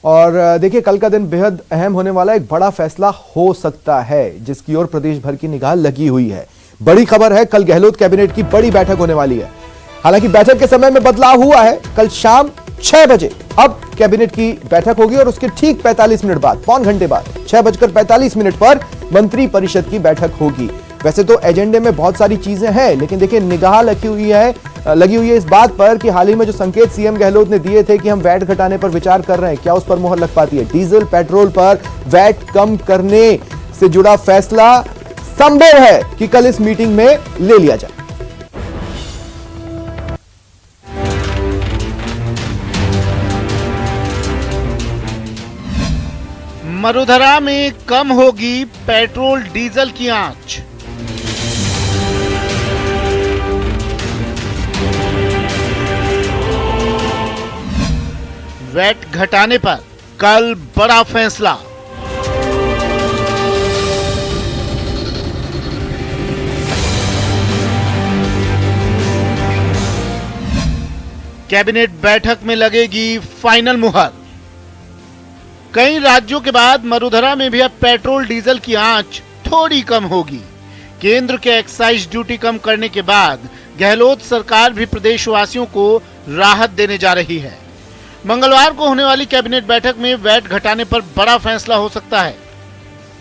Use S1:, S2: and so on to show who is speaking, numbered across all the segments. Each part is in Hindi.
S1: और देखिए, कल का दिन बेहद अहम होने वाला एक बड़ा फैसला हो सकता है, जिसकी ओर प्रदेश भर की निगाह लगी हुई है। बड़ी खबर है, कल गहलोत कैबिनेट की बड़ी बैठक होने वाली है। हालांकि बैठक के समय में बदलाव हुआ है। कल शाम 6 बजे अब कैबिनेट की बैठक होगी और उसके ठीक 45 मिनट बाद, पौन घंटे बाद 6:45 पर मंत्री परिषद की बैठक होगी। वैसे तो एजेंडे में बहुत सारी चीजें हैं, लेकिन देखिए निगाह लगी हुई है इस बात पर कि हाल ही में जो संकेत सीएम गहलोत ने दिए थे कि हम वैट घटाने पर विचार कर रहे हैं, क्या उस पर मुहर लग पाती है। डीजल पेट्रोल पर वैट कम करने से जुड़ा फैसला संभव है कि कल इस मीटिंग में ले लिया जाए।
S2: मरुधरा में कम होगी पेट्रोल डीजल की आंच। वैट घटाने पर कल बड़ा फैसला। कैबिनेट बैठक में लगेगी फाइनल मुहर। कई राज्यों के बाद मरुधरा में भी अब पेट्रोल डीजल की आंच थोड़ी कम होगी। केंद्र के एक्साइज ड्यूटी कम करने के बाद गहलोत सरकार भी प्रदेशवासियों को राहत देने जा रही है। मंगलवार को होने वाली कैबिनेट बैठक में वैट घटाने पर बड़ा फैसला हो सकता है।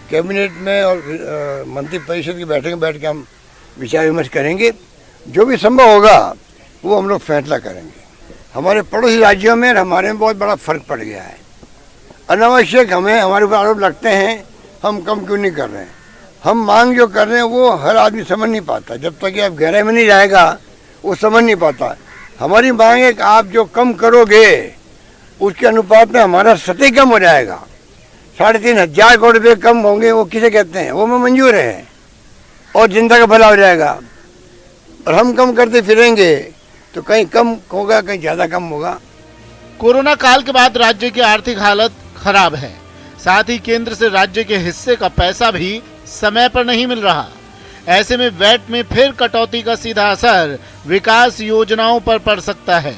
S3: कैबिनेट में और मंत्री परिषद की बैठक में बैठ के हम विचार विमर्श करेंगे। जो भी संभव होगा वो हम लोग फैसला करेंगे। हमारे पड़ोसी राज्यों में और हमारे में बहुत बड़ा फर्क पड़ गया है। अनावश्यक हमें हमारे ऊपर आरोप लगते हैं, हम कम क्यों नहीं कर रहे हैं। हम मांग जो कर रहे हैं वो हर आदमी समझ नहीं पाता। जब तक कि आप गहराई में नहीं जाएगा वो समझ नहीं पाता। हमारी मांग है कि आप जो कम करोगे उसके अनुपात में हमारा सतह कम हो जाएगा। 3,500 करोड़ रुपये कम होंगे, वो किसे कहते हैं, वो में मंजूर है और जनता का भला हो जाएगा। और हम कम करते फिरेंगे तो कहीं कम होगा, कहीं ज़्यादा कम होगा।
S2: कोरोना काल के बाद राज्य की आर्थिक हालत खराब है। साथ ही केंद्र से राज्य के हिस्से का पैसा भी समय पर नहीं मिल रहा। ऐसे में वैट में फिर कटौती का सीधा असर विकास योजनाओं पर पड़ सकता है।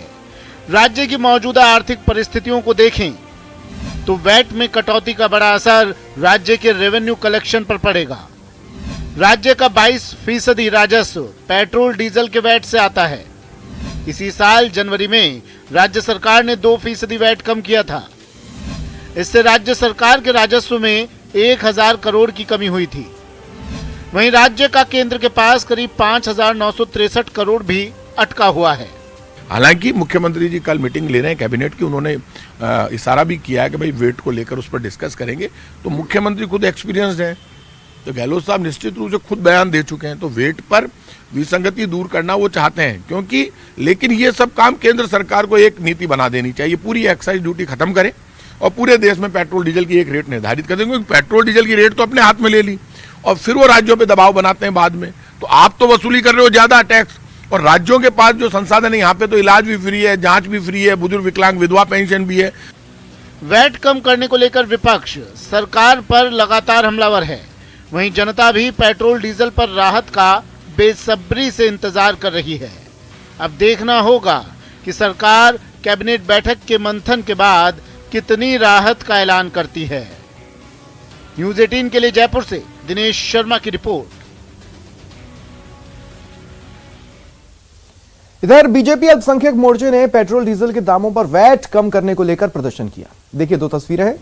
S2: राज्य की मौजूदा आर्थिक परिस्थितियों को देखें तो वैट में कटौती का बड़ा असर राज्य के रेवेन्यू कलेक्शन पर पड़ेगा। राज्य का 22% राजस्व पेट्रोल डीजल के वैट से आता है। इसी साल जनवरी में राज्य सरकार ने 2% वैट कम किया था। इससे राज्य सरकार के राजस्व में 1,000 करोड़ की कमी हुई थी। वहीं राज्य का केंद्र के पास करीब 5,963 करोड़ भी अटका हुआ है।
S4: हालांकि मुख्यमंत्री जी कल मीटिंग ले रहे हैं कैबिनेट की। उन्होंने इशारा भी किया है कि भाई वेट को लेकर उस पर डिस्कस करेंगे। तो मुख्यमंत्री खुद एक्सपीरियंस्ड हैं, तो गहलोत साहब निश्चित रूप से खुद बयान दे चुके हैं। तो वेट पर विसंगति दूर करना वो चाहते हैं, क्योंकि लेकिन ये सब काम केंद्र सरकार को एक नीति बना देनी चाहिए। पूरी एक्साइज ड्यूटी खत्म करें और पूरे देश में पेट्रोल डीजल की एक रेट निर्धारित कर देंगे। पेट्रोल डीजल की रेट तो अपने हाथ में ले ली और फिर वो राज्यों पे दबाव बनाते हैं बाद में। तो आप तो वसूली कर रहे हो ज्यादा टैक्स, और राज्यों के पास जो संसाधन है, यहाँ पे तो इलाज भी फ्री है, जांच भी फ्री है, बुजुर्ग विकलांग विधवा पेंशन भी है।
S2: वैट कम करने को लेकर विपक्ष सरकार पर लगातार हमलावर है। वहीं जनता भी पेट्रोल डीजल पर राहत का बेसब्री से इंतजार कर रही है। अब देखना होगा कि सरकार कैबिनेट बैठक के मंथन के बाद कितनी राहत का ऐलान करती है। न्यूज़ 18 के लिए जयपुर से दिनेश शर्मा की रिपोर्ट।
S1: इधर बीजेपी अल्पसंख्यक मोर्चे ने पेट्रोल डीजल के दामों पर वैट कम करने को लेकर प्रदर्शन किया। देखिए 2 तस्वीरें हैं।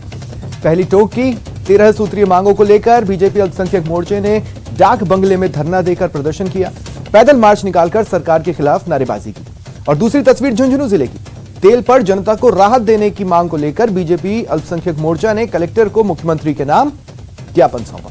S1: पहली टोक की 13 सूत्रीय मांगों को लेकर बीजेपी अल्पसंख्यक मोर्चे ने डाक बंगले में धरना देकर प्रदर्शन किया, पैदल मार्च निकालकर सरकार के खिलाफ नारेबाजी की। और दूसरी तस्वीर झुंझुनू जिले की, तेल पर जनता को राहत देने की मांग को लेकर बीजेपी अल्पसंख्यक मोर्चा ने कलेक्टर को मुख्यमंत्री के नाम ज्ञापन सौंपा।